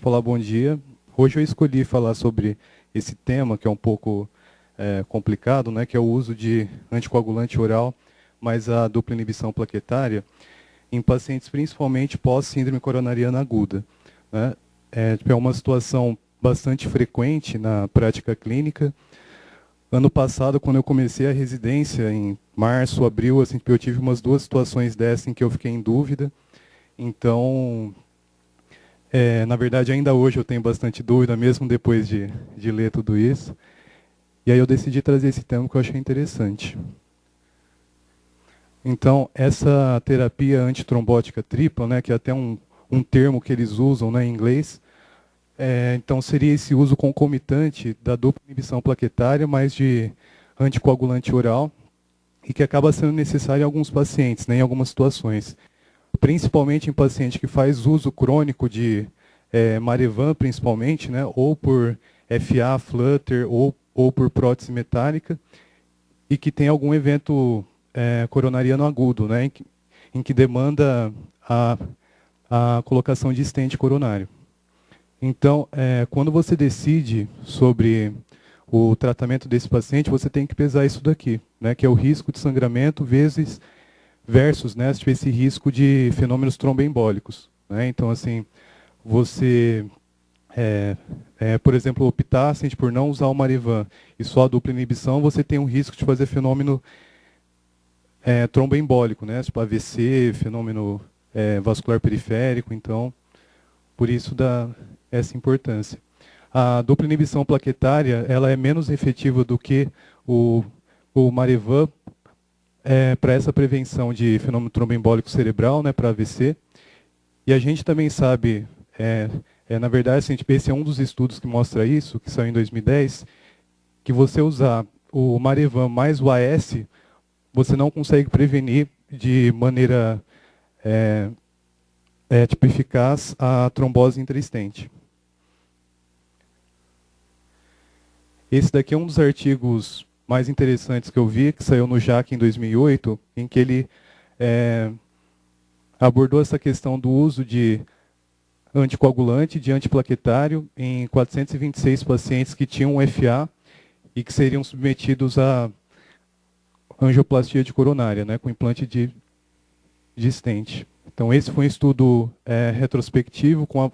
Olá, bom dia. Hoje eu escolhi falar sobre esse tema que é um pouco complicado, né, que é o uso de anticoagulante oral, mais a dupla inibição plaquetária, em pacientes principalmente pós-síndrome coronariana aguda, né? É uma situação bastante frequente na prática clínica. Ano passado, quando eu comecei a residência, em março, abril, assim, eu tive umas duas situações dessas em que eu fiquei em dúvida. Então, na verdade, ainda hoje eu tenho bastante dúvida, mesmo depois de ler tudo isso. E aí eu decidi trazer esse tema que eu achei interessante. Então, essa terapia antitrombótica tripla, né, que é até um termo que eles usam, né, em inglês, então seria esse uso concomitante da dupla inibição plaquetária, mais de anticoagulante oral, e que acaba sendo necessário em alguns pacientes, né, em algumas situações. Principalmente em paciente que faz uso crônico de Marevan, principalmente, né, ou por FA, flutter, ou por prótese metálica, e que tem algum evento coronariano agudo, né, em que demanda a colocação de stent coronário. Então, quando você decide sobre o tratamento desse paciente, você tem que pesar isso daqui, né, que é o risco de sangramento versus, né, esse risco de fenômenos tromboembólicos, né? Então, assim, você, por exemplo, optar assim, por não usar o Marivan e só a dupla inibição, você tem um risco de fazer fenômeno tromboembólico, né? Tipo AVC, fenômeno vascular periférico. Então, por isso dá essa importância. A dupla inibição plaquetária, ela é menos efetiva do que o, o Marevan para essa prevenção de fenômeno tromboembólico cerebral, né, para AVC. E a gente também sabe, na verdade, assim, esse é um dos estudos que mostra isso, que saiu em 2010, que você usar o Marevan mais o AS, você não consegue prevenir de maneira tipo eficaz a trombose intraestente. Esse daqui é um dos artigos mais interessantes que eu vi, que saiu no JACC em 2008, em que ele abordou essa questão do uso de anticoagulante, de antiplaquetário, em 426 pacientes que tinham FA e que seriam submetidos a angioplastia de coronária, né, com implante de stent. Então, esse foi um estudo retrospectivo com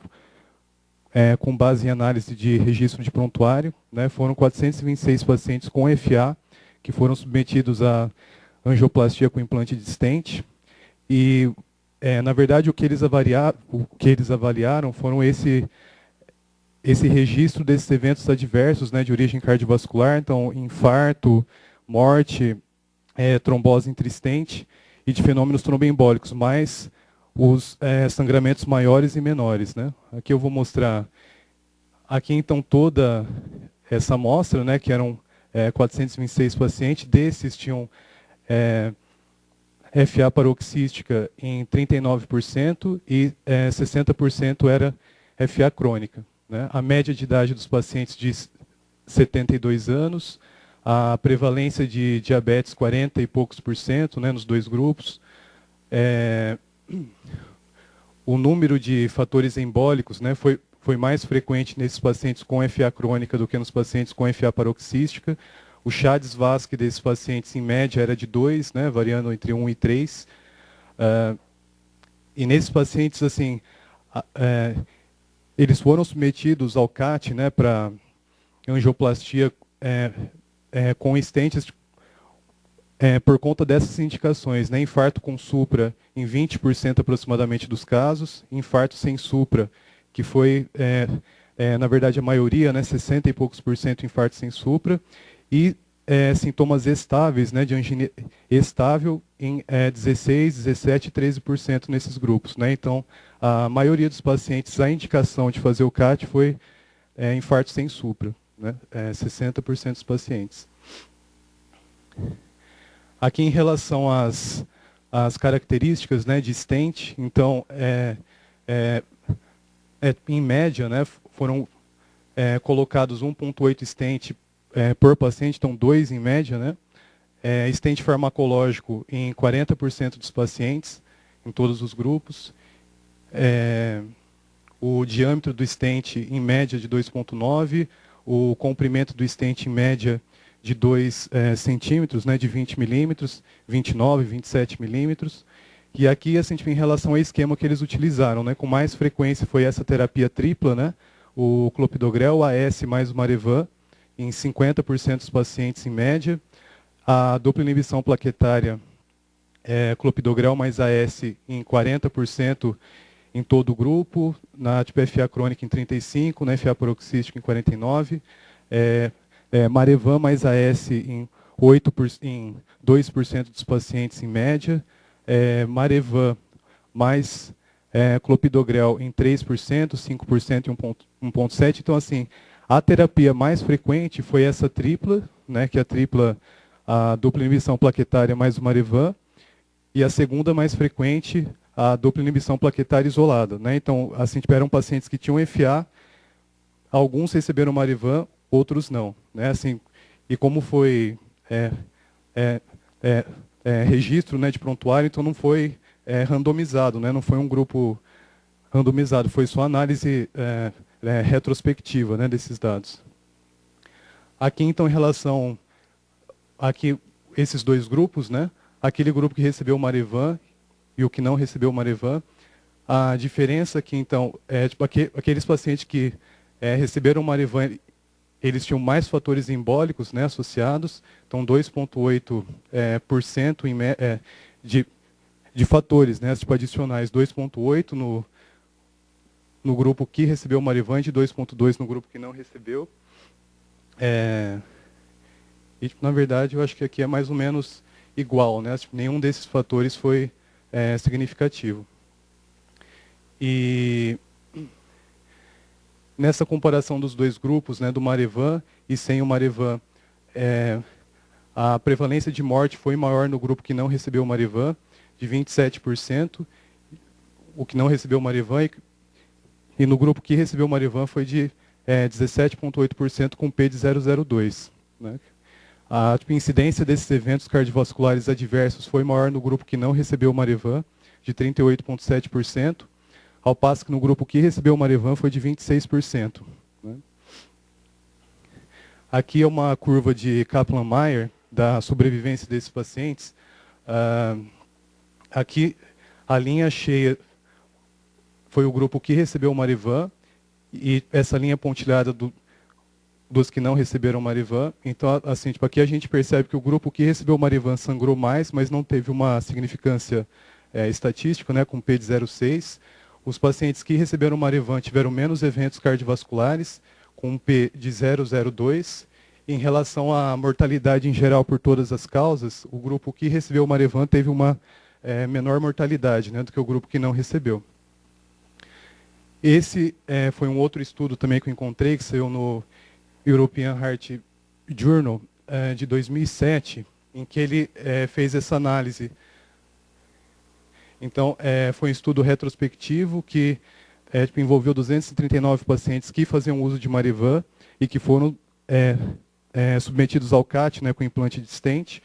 base em análise de registro de prontuário. Né, foram 426 pacientes com FA que foram submetidos a angioplastia com implante de stent. E, na verdade, o que eles avaliaram foram esse registro desses eventos adversos, né, de origem cardiovascular, então infarto, morte, trombose intrastente e de fenômenos tromboembólicos, mais os sangramentos maiores e menores, né? Aqui eu vou mostrar, aqui então toda essa amostra, né, que eram 426 pacientes, desses tinham FA paroxística em 39% e 60% era FA crônica. Né? A média de idade dos pacientes de 72 anos, a prevalência de diabetes 40 e poucos por cento, né, nos dois grupos. O número de fatores embólicos, né, foi mais frequente nesses pacientes com FA crônica do que nos pacientes com FA paroxística. O CHA-DIS-VASc desses pacientes, em média, era de 2, né, variando entre 1 e 3. E nesses pacientes, assim, eles foram submetidos ao CAT, né, para angioplastia com estentes por conta dessas indicações, né? Infarto com supra em 20% aproximadamente dos casos, infarto sem supra, que foi, na verdade, a maioria, né? 60 e poucos por cento infarto sem supra, e sintomas estáveis, né? De angina estável em 16, 17 e 13% nesses grupos. Né? Então, a maioria dos pacientes, a indicação de fazer o CAT foi infarto sem supra, né? 60% dos pacientes. Aqui em relação às características, né, de stent, então, em média, né, foram colocados 1,8 stent por paciente, então 2 em média, né? Stent farmacológico em 40% dos pacientes, em todos os grupos. o diâmetro do stent em média de 2,9, o comprimento do stent em média de 2 centímetros, né, de 20 milímetros, 29, 27 milímetros. E aqui, assim, em relação ao esquema que eles utilizaram, né, com mais frequência foi essa terapia tripla, né, o clopidogrel, o AS mais o Marevan, em 50% dos pacientes em média. A dupla inibição plaquetária, clopidogrel mais AS em 40% em todo o grupo, na tipo FA crônica em 35%, na FA paroxística em 49%, Marevan mais AS em 2% dos pacientes em média, Marevan mais clopidogrel em 3%, 5% e 1,7%. Então, assim, a terapia mais frequente foi essa tripla, né, que é a dupla inibição plaquetária mais o Marevan, e a segunda mais frequente, a dupla inibição plaquetária isolada, né? Então, assim, eram pacientes que tinham FA, alguns receberam Marevan, outros não, né? Assim, e como foi registro, né, de prontuário, então não foi randomizado, né? Não foi um grupo randomizado, foi só análise retrospectiva, né, desses dados. Aqui, então, em relação aqui esses dois grupos, né? Aquele grupo que recebeu o Marevan e o que não recebeu o Marevan, a diferença aqui, então, tipo, aqueles pacientes que receberam o Marevan, eles tinham mais fatores embólicos, né, associados, então 2,8% de fatores, né, tipo, adicionais, 2,8% no grupo que recebeu o Marevan e 2,2% no grupo que não recebeu. E, na verdade, eu acho que aqui é mais ou menos igual, né? Tipo, nenhum desses fatores foi significativo. E nessa comparação dos dois grupos, né, do Marevan e sem o Marevan, a prevalência de morte foi maior no grupo que não recebeu o Marevan, de 27%, o que não recebeu o Marevan, e no grupo que recebeu o Marevan foi de 17,8% com P de 0,02. Né? A incidência desses eventos cardiovasculares adversos foi maior no grupo que não recebeu o Marevan, de 38,7%, ao passo que no grupo que recebeu o Marevan foi de 26%. Né? Aqui é uma curva de Kaplan-Meier da sobrevivência desses pacientes. Aqui a linha cheia foi o grupo que recebeu o Marevan e essa linha pontilhada dos que não receberam Marevan. Então, assim, tipo, aqui a gente percebe que o grupo que recebeu o Marevan sangrou mais, mas não teve uma significância estatística, né, com P de 0,6. Os pacientes que receberam Marevan tiveram menos eventos cardiovasculares, com um P de 0,02. Em relação à mortalidade em geral por todas as causas, o grupo que recebeu o Marevan teve uma menor mortalidade, né, do que o grupo que não recebeu. Esse foi um outro estudo também que eu encontrei, que saiu no European Heart Journal, de 2007, em que ele fez essa análise. Então, foi um estudo retrospectivo que tipo, envolveu 239 pacientes que faziam uso de Marevan e que foram submetidos ao CAT, né, com implante de stent.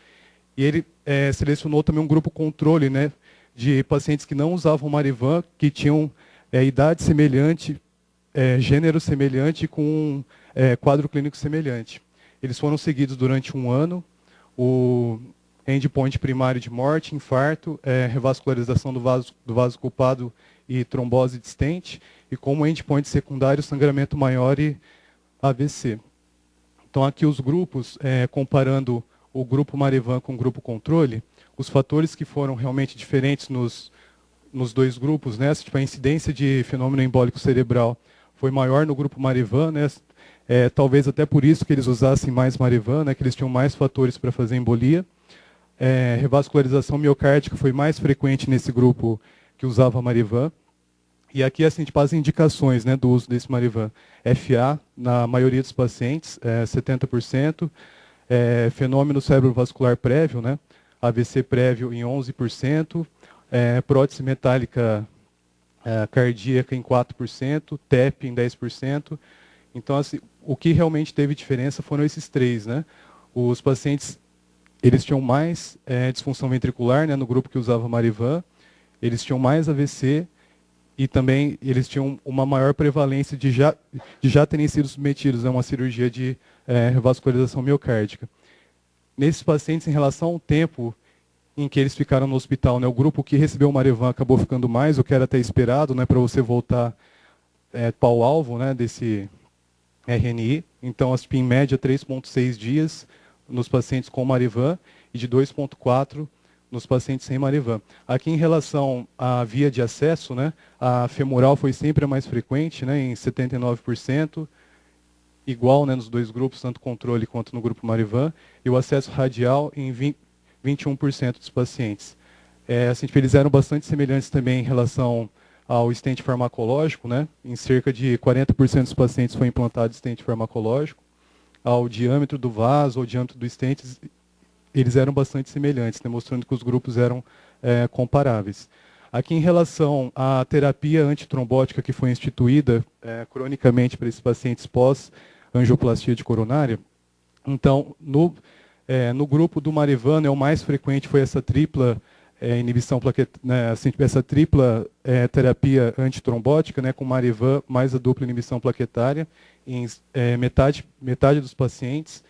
E ele selecionou também um grupo controle, né, de pacientes que não usavam Marevan, que tinham idade semelhante, gênero semelhante com quadro clínico semelhante. Eles foram seguidos durante um ano. O endpoint primário de morte, infarto, revascularização do vaso culpado e trombose de stent, e como endpoint secundário, sangramento maior e AVC. Então, aqui os grupos, comparando o grupo Marevan com o grupo controle, os fatores que foram realmente diferentes nos dois grupos, né? Tipo, a incidência de fenômeno embólico cerebral foi maior no grupo Marevan, né? Talvez até por isso que eles usassem mais Marevan, né? Que eles tinham mais fatores para fazer embolia. Revascularização miocárdica foi mais frequente nesse grupo que usava Marevan. E aqui, assim, tipo, as indicações, né, do uso desse Marevan. FA, na maioria dos pacientes, 70%. Fenômeno cerebrovascular prévio, né, AVC prévio em 11%. Prótese metálica cardíaca em 4%. TEP em 10%. Então, assim, o que realmente teve diferença foram esses três, né? Os pacientes, eles tinham mais disfunção ventricular, né, no grupo que usava Marevan. Eles tinham mais AVC e também eles tinham uma maior prevalência de já terem sido submetidos a uma cirurgia de revascularização miocárdica. Nesses pacientes, em relação ao tempo em que eles ficaram no hospital, né, o grupo que recebeu o Marevan acabou ficando mais, o que era até esperado, né, para você voltar para o alvo, né, desse RNI. Então, em média, 3,6 dias nos pacientes com Marevan e de 2,4 nos pacientes sem Marevan. Aqui, em relação à via de acesso, né, a femoral foi sempre a mais frequente, né, em 79%, igual, né, nos dois grupos, tanto controle quanto no grupo Marevan, e o acesso radial em 21% dos pacientes. Assim, eles eram bastante semelhantes também em relação ao stent farmacológico, né? Em cerca de 40% dos pacientes foi implantado stent farmacológico. Ao diâmetro do vaso, ao diâmetro do stent, eles eram bastante semelhantes, né? Mostrando que os grupos eram comparáveis. Aqui, em relação à terapia antitrombótica que foi instituída cronicamente para esses pacientes pós-angioplastia de coronária, então, no grupo do Marevan, né, o mais frequente foi essa tripla inibição né, assim, essa tripla terapia antitrombótica, né, com Marevan mais a dupla inibição plaquetária, em metade dos pacientes.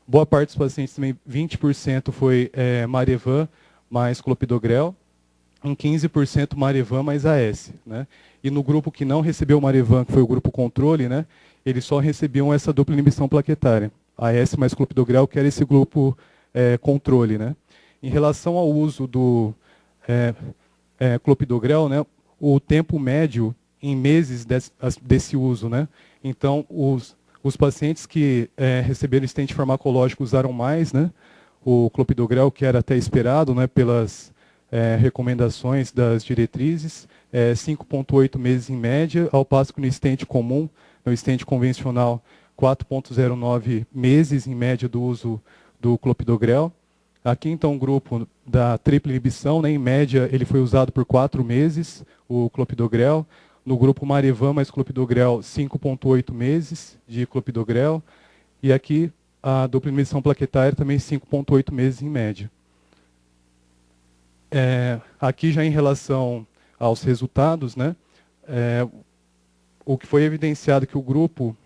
Boa parte dos pacientes, também 20% foi Marevan mais clopidogrel, em 15% Marevan mais AS. Né? E no grupo que não recebeu Marevan, que foi o grupo controle, né, eles só recebiam essa dupla inibição plaquetária. AS mais clopidogrel, que era esse grupo controle. Né? Em relação ao uso do clopidogrel, né, o tempo médio em meses desse uso. Né? Então, os pacientes que receberam stent farmacológico usaram mais, né, o clopidogrel, que era até esperado, né, pelas recomendações das diretrizes, 5,8 meses em média, ao passo que no stent comum, no stent convencional, 4,09 meses em média do uso do clopidogrel. Aqui, então, o grupo da tripla inibição, né, em média, ele foi usado por 4 meses, o clopidogrel. No grupo Marevan mais clopidogrel, 5,8 meses de clopidogrel. E aqui, a dupla inibição plaquetária também 5,8 meses em média. Aqui, já em relação aos resultados, né, o que foi evidenciado que o grupo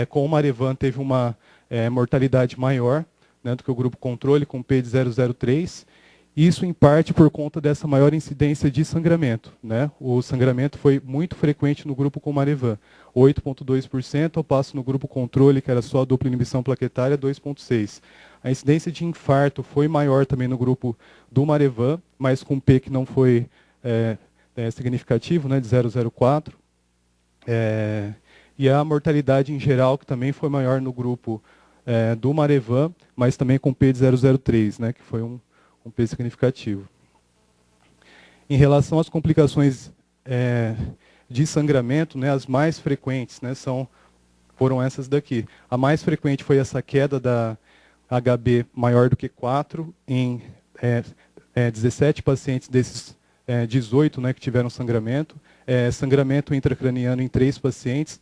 com o Marevan teve uma mortalidade maior, né, do que o grupo controle, com P de 0,03. Isso, em parte, por conta dessa maior incidência de sangramento. Né? O sangramento foi muito frequente no grupo com Marevan, 8,2%, ao passo no grupo controle, que era só a dupla inibição plaquetária, 2,6%. A incidência de infarto foi maior também no grupo do Marevan, mas com P que não foi significativo, né, de 0,04. E a mortalidade em geral, que também foi maior no grupo do Marevan, mas também com P de 0,03, né, que foi um P significativo. Em relação às complicações de sangramento, né, as mais frequentes, né, foram essas daqui. A mais frequente foi essa queda da HB maior do que 4 em 17 pacientes desses 18, né, que tiveram sangramento. Sangramento intracraniano em 3 pacientes,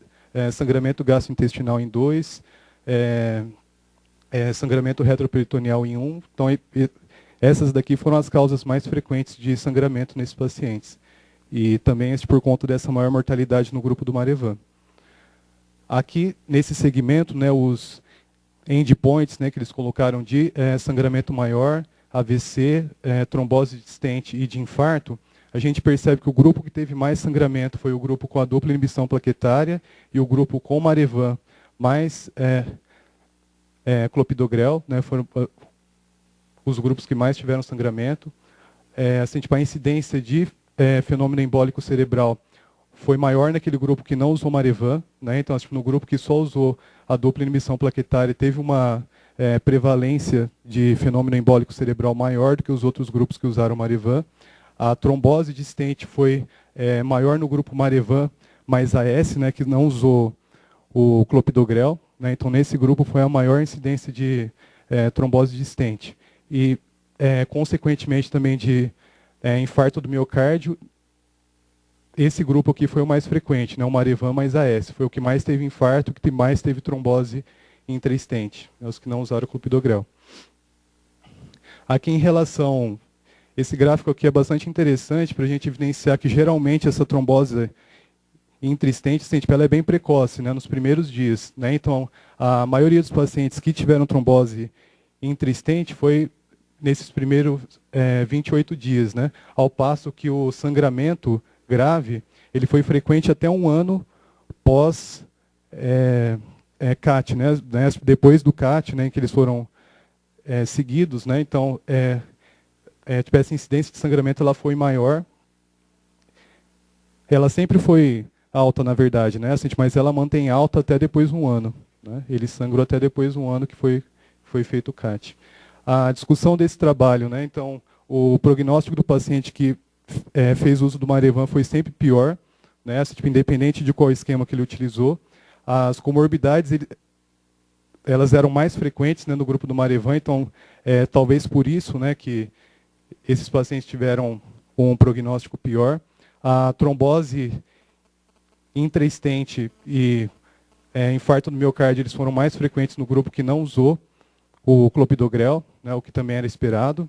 sangramento gastrointestinal em 2, sangramento retroperitoneal em 1. Então, essas daqui foram as causas mais frequentes de sangramento nesses pacientes. E também por conta dessa maior mortalidade no grupo do Marevan. Aqui, nesse segmento, né, os endpoints, né, que eles colocaram de sangramento maior, AVC, trombose de stent e de infarto, a gente percebe que o grupo que teve mais sangramento foi o grupo com a dupla inibição plaquetária e o grupo com Marevan mais clopidogrel, né, foram os grupos que mais tiveram sangramento. Assim, tipo, a incidência de fenômeno embólico cerebral foi maior naquele grupo que não usou Marevan, né? Então, tipo, no grupo que só usou a dupla inibição plaquetária, teve uma prevalência de fenômeno embólico cerebral maior do que os outros grupos que usaram Marevan. A trombose de stent foi maior no grupo Marevan mais AS, né, que não usou o clopidogrel. Né? Então, nesse grupo foi a maior incidência de trombose de stent. E, consequentemente, também de infarto do miocárdio. Esse grupo aqui foi o mais frequente, né? O Marevan mais AS. Foi o que mais teve infarto, o que mais teve trombose intra-stent, né? Os que não usaram clopidogrel. Aqui, em relação Esse gráfico aqui é bastante interessante para a gente evidenciar que geralmente essa trombose intrastente, ela é bem precoce, né, nos primeiros dias, né? Então, a maioria dos pacientes que tiveram trombose intrastente foi nesses primeiros 28 dias, né? Ao passo que o sangramento grave, ele foi frequente até um ano pós CAT, né? Depois do CAT, né, em que eles foram seguidos, né? Então, tipo, essa incidência de sangramento ela foi maior. Ela sempre foi alta, na verdade, né? Assim, mas ela mantém alta até depois de um ano, né? Ele sangrou até depois de um ano que foi feito o CAT. A discussão desse trabalho, né? Então, o prognóstico do paciente que fez uso do Marevan foi sempre pior, né? Assim, tipo, independente de qual esquema que ele utilizou. As comorbidades, elas eram mais frequentes, né, no grupo do Marevan, então, talvez por isso, né, que esses pacientes tiveram um prognóstico pior. A trombose intraestente e infarto do miocárdio, eles foram mais frequentes no grupo que não usou o clopidogrel, né, o que também era esperado.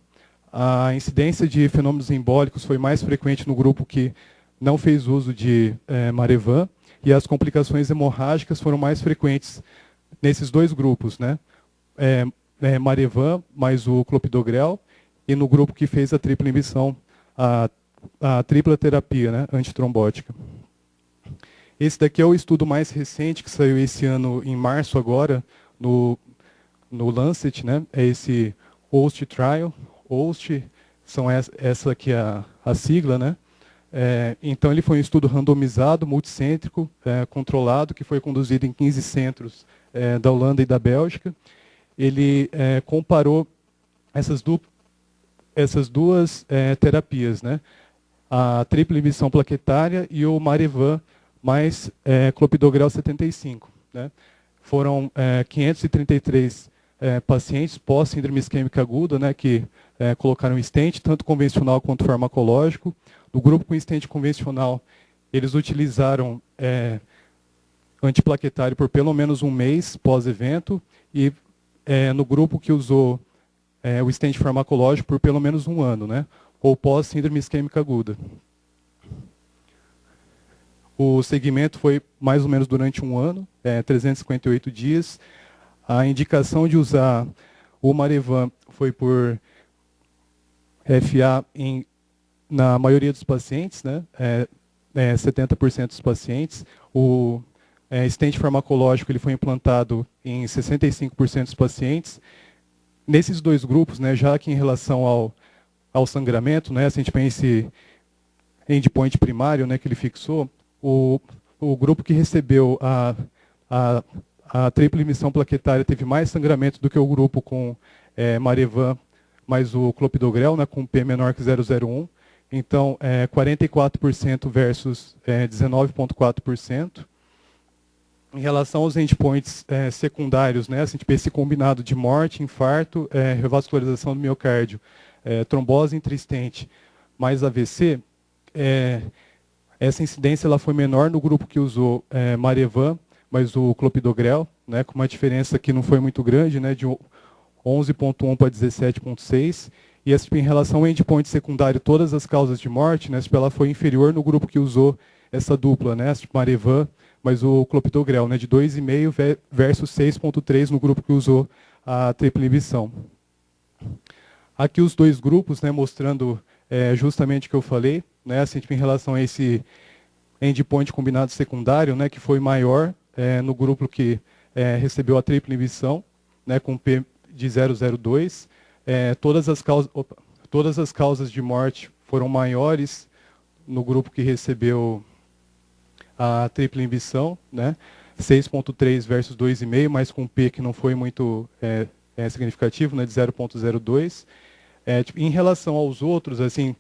A incidência de fenômenos embólicos foi mais frequente no grupo que não fez uso de Marevan, e as complicações hemorrágicas foram mais frequentes nesses dois grupos, né? Marevan mais o clopidogrel, e no grupo que fez a tripla inibição, a tripla terapia, né, antitrombótica. Esse daqui é o estudo mais recente, que saiu esse ano, em março agora, no Lancet, né? É esse HOST Trial. HOST, essa aqui é a sigla, né? Então, ele foi um estudo randomizado, multicêntrico, controlado, que foi conduzido em 15 centros da Holanda e da Bélgica. Ele comparou essas duas terapias, né? A tripla inibição plaquetária e o Marevan mais clopidogrel 75. Né? Foram 533 pacientes pós-síndrome isquêmica aguda, né, que colocaram stent, tanto convencional quanto farmacológico. No grupo com stent convencional, eles utilizaram antiplaquetário por pelo menos um mês pós-evento, e no grupo que usou o stent farmacológico por pelo menos um ano, né, ou pós-síndrome isquêmica aguda. O segmento foi mais ou menos durante um ano, 358 dias. A indicação de usar o Marevan foi por FA na maioria dos pacientes, né? 70% dos pacientes. O stent farmacológico ele foi implantado em 65% dos pacientes. Nesses dois grupos, né, já que em relação ao sangramento, né, se a gente pensa esse endpoint primário, né, que ele fixou, o grupo que recebeu a tripla inibição plaquetária teve mais sangramento do que o grupo com Marevan mais o clopidogrel, né, com P menor que 0,01. Então, 44% versus 19,4%. Em relação aos endpoints secundários, né, assim, tipo esse combinado de morte, infarto, revascularização do miocárdio, trombose intrastente mais AVC, essa incidência ela foi menor no grupo que usou Marevan, mas o clopidogrel, né, com uma diferença que não foi muito grande, né, de 11,1 para 17,6. E em relação ao endpoint secundário, todas as causas de morte, né, ela foi inferior no grupo que usou essa dupla, né, Marevan, mas o clopidogrel, né, de 2,5 versus 6,3 no grupo que usou a tripla inibição. Aqui os dois grupos, né, mostrando justamente o que eu falei, né, assim, em relação a esse endpoint combinado secundário, né, que foi maior no grupo que recebeu a tripla inibição, né, com P de 0,02. Todas as causas de morte foram maiores no grupo que recebeu a tripla inibição, né, 6,3 versus 2,5, mas com P que não foi muito significativo, né, de 0,02. Em relação aos outros, assim,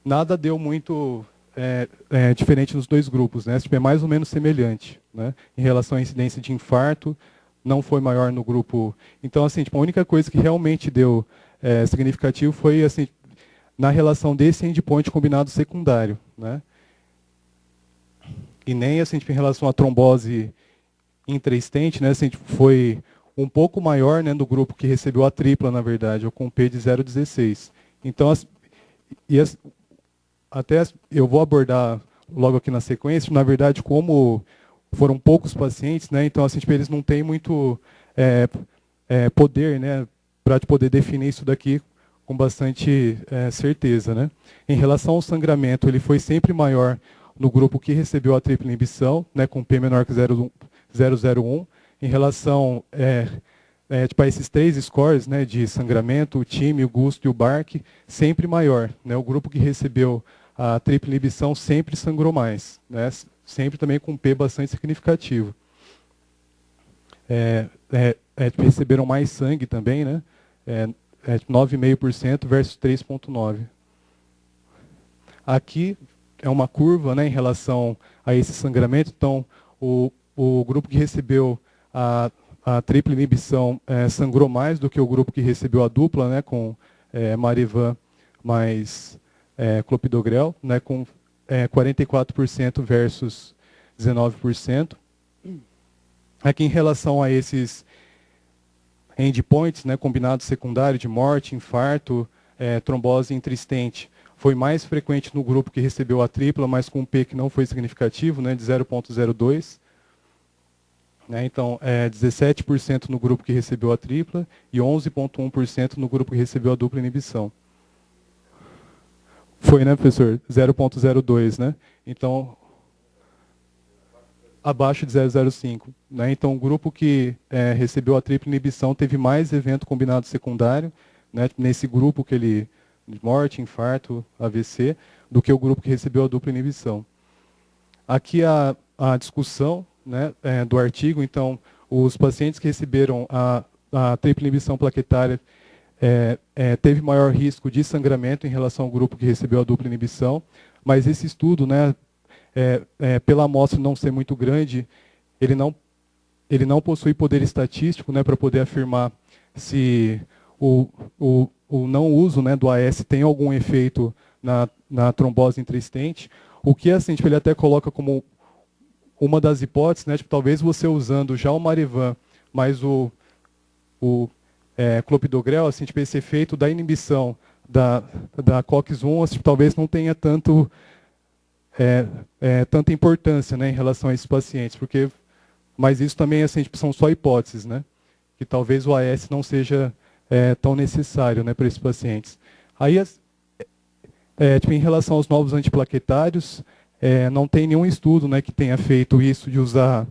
nada deu muito diferente nos dois grupos, né? É mais ou menos semelhante, né? Em relação à incidência de infarto, não foi maior no grupo. Então, assim, a única coisa que realmente deu significativo foi assim, na relação desse endpoint combinado secundário, né? E nem assim, em relação à trombose intraestente, né? Assim, foi um pouco maior, né, no grupo que recebeu a tripla, na verdade, ou com P de 0,16. Então, e até eu vou abordar logo aqui na sequência, na verdade, como foram poucos pacientes, né, então assim, tipo, eles não têm muito poder, né, para poder definir isso daqui com bastante certeza, né. Em relação ao sangramento, ele foi sempre maior no grupo que recebeu a tripla inibição, né, com P menor que 0,001. Em relação tipo, a esses três scores, né, de sangramento, o time, o Gusto e o BARC, sempre maior, né. O grupo que recebeu a tripla inibição sempre sangrou mais, né, sempre também com P bastante significativo. Tipo, receberam mais sangue também, né, 9,5% versus 3,9%. Aqui é uma curva, né, em relação a esse sangramento. Então, o grupo que recebeu a tripla inibição sangrou mais do que o grupo que recebeu a dupla, né, com Marivan mais clopidogrel, né, com 44% versus 19%. Aqui em relação a esses endpoints, né, combinado secundário de morte, infarto, trombose intristente, foi mais frequente no grupo que recebeu a tripla, mas com um P que não foi significativo, né, de 0,02. Né, então, 17% no grupo que recebeu a tripla e 11,1% no grupo que recebeu a dupla inibição. Foi, né, professor? 0,02, né? Então, abaixo de 0,05. Né? Então, o grupo que recebeu a tripla inibição teve mais evento combinado secundário, né, nesse grupo que ele morte, infarto, AVC, do que o grupo que recebeu a dupla inibição. Aqui a discussão, né, do artigo. Então, os pacientes que receberam a tripla inibição plaquetária teve maior risco de sangramento em relação ao grupo que recebeu a dupla inibição, mas esse estudo, né, pela amostra não ser muito grande, ele não possui poder estatístico, né, para poder afirmar se o não uso, né, do AS tem algum efeito na trombose intrastente. O que assim, tipo, ele até coloca como uma das hipóteses, né, tipo, talvez você usando já o Marivan mais o clopidogrel, assim, tipo, esse efeito da inibição da COX-1, assim, tipo, talvez não tenha tanta importância, né, em relação a esses pacientes, mas isso também assim, tipo, são só hipóteses, né, que talvez o AS não seja tão necessário, né, para esses pacientes. Aí, tipo, em relação aos novos antiplaquetários, não tem nenhum estudo, né, que tenha feito isso de usar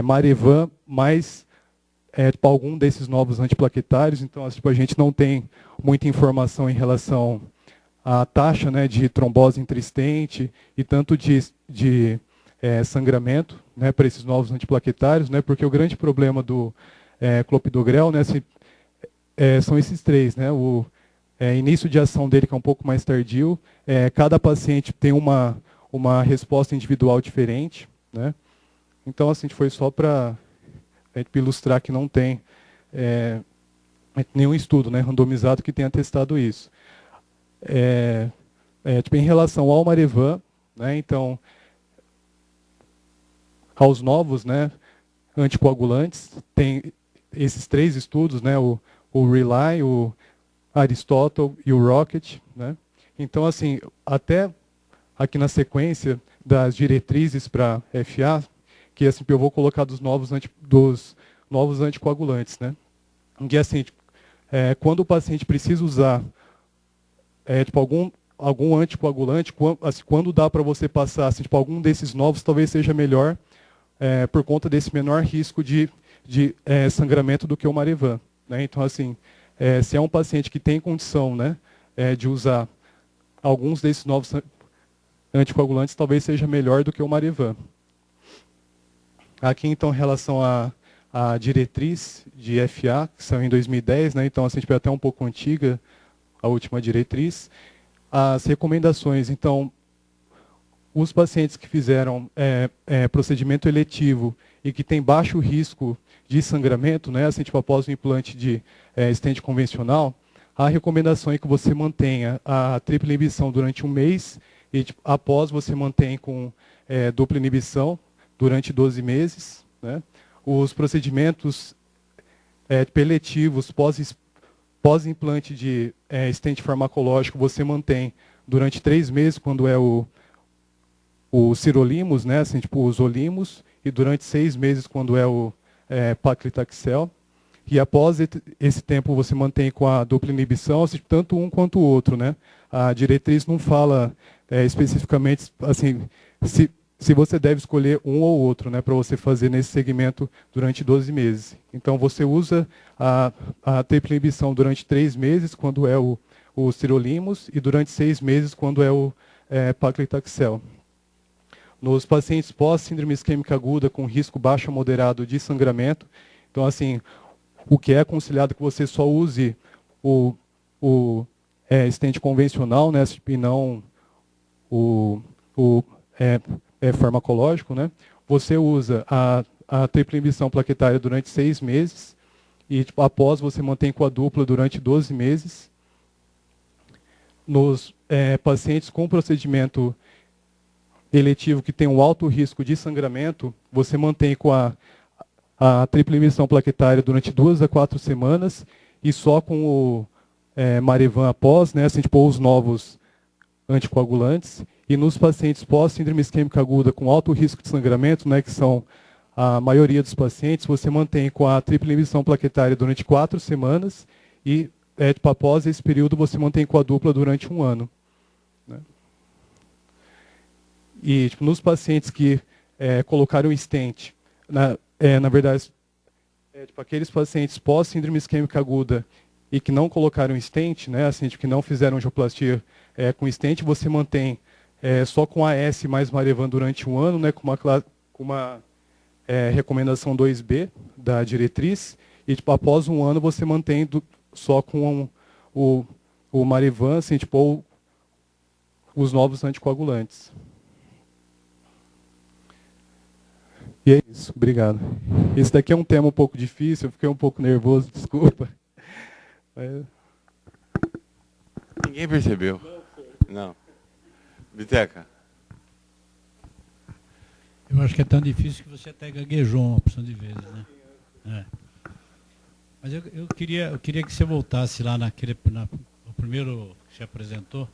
Marevan mais tipo, algum desses novos antiplaquetários. Então, tipo, a gente não tem muita informação em relação à taxa, né, de trombose intrastente e tanto de sangramento, né, para esses novos antiplaquetários, né, porque o grande problema do clopidogrel, né, são esses três, né, o início de ação dele, que é um pouco mais tardio, cada paciente tem uma resposta individual diferente, né. Então, assim, foi só para ilustrar que não tem nenhum estudo, né, randomizado que tenha testado isso. Tipo, em relação ao Marevan, né, então, aos novos, né, anticoagulantes, tem esses três estudos, né, o RELY, o Aristotle e o Rocket, né. Então, assim, até aqui na sequência das diretrizes para FA, que assim, eu vou colocar dos novos anticoagulantes, né. Que assim, quando o paciente precisa usar tipo, algum anticoagulante, quando dá para você passar assim, tipo, algum desses novos, talvez seja melhor por conta desse menor risco de sangramento do que o Marevan. Né? Então, assim, se é um paciente que tem condição, né, de usar alguns desses novos anticoagulantes, talvez seja melhor do que o Marevan. Aqui, então, em relação à diretriz de FA, que saiu em 2010, né, então, assim, tipo, é até um pouco antiga, a última diretriz. As recomendações, então, os pacientes que fizeram procedimento eletivo e que têm baixo risco de sangramento, né, assim, tipo, após o implante de stent convencional, a recomendação é que você mantenha a tripla inibição durante um mês e tipo, após você mantém com dupla inibição durante 12 meses. Né. Os procedimentos eletivos pós-implante de stent farmacológico, você mantém durante 3 meses, quando é o sirolimus, né, assim, tipo os olimos, e durante 6 meses, quando é o paclitaxel. E após esse tempo, você mantém com a dupla inibição, assim, tanto um quanto o outro, né? A diretriz não fala especificamente assim, se você deve escolher um ou outro, né, para você fazer nesse segmento durante 12 meses. Então, você usa a tripla inibição durante 3 meses, quando é o sirolimus, e durante 6 meses, quando é o paclitaxel. Nos pacientes pós-síndrome isquêmica aguda com risco baixo a moderado de sangramento, então, assim, o que é aconselhado que você só use o stent convencional, né, e não o farmacológico, né? Você usa a tripla inibição plaquetária durante 6 meses e após você mantém com a dupla durante 12 meses. Nos pacientes com procedimento eletivo que tem um alto risco de sangramento, você mantém com a tripla inibição plaquetária durante 2 a 4 semanas e só com o Marevan após, né, assim, tipo, os novos anticoagulantes. E nos pacientes pós-síndrome isquêmica aguda com alto risco de sangramento, né, que são a maioria dos pacientes, você mantém com a tripla inibição plaquetária durante 4 semanas e, após esse período, você mantém com a dupla durante 1 ano. Né? E tipo, nos pacientes que colocaram stent, na verdade, tipo, aqueles pacientes pós-síndrome isquêmica aguda e que não colocaram stent, né, assim, tipo, que não fizeram angioplastia com stent, você mantém só com AS mais Marevan durante 1 ano, né, com uma recomendação 2B da diretriz, e tipo, após 1 ano você mantém só com o Marevan, assim, tipo, ou os novos anticoagulantes. E é isso, obrigado. Esse daqui é um tema um pouco difícil, eu fiquei um pouco nervoso, desculpa. Ninguém percebeu. Não. Biteca. Eu acho que é tão difícil que você até gaguejou uma opção de vezes, né? Mas eu queria que você voltasse lá no primeiro que você apresentou,